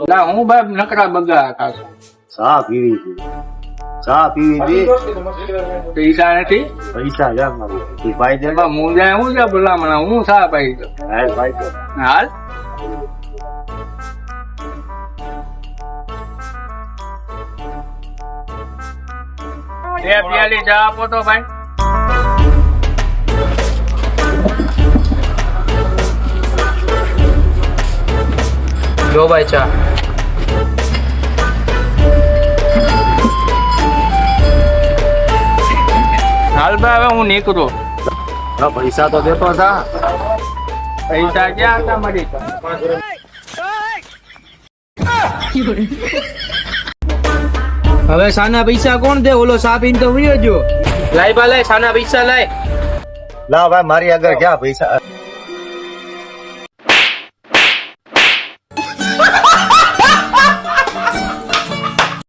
ના હું બાપ નકરા બગા ખાસ ચા પીવી છે. ચા પીવી છે. પૈસા નથી પૈસા જા મારું તું ભાઈ દે એમાં હું જાય હું છે ભલામણ હું સા પાઈ દઉં હાલ ભાઈ તો હાલ બે પ્યાલી ચા આપો તો ભાઈ જો ભાઈ ચા હાલ ભાઈ હવે હું નીકળું હા, પૈસા તો દેતો જા. પૈસા ક્યાં હતા મારી હવે સાના પૈસા કોણ દે? ઓલો સા પીને તો વયો જો. લાય બા લાય સાના પૈસા લાય. ના ભાઈ મારી આગળ ક્યાં પૈસા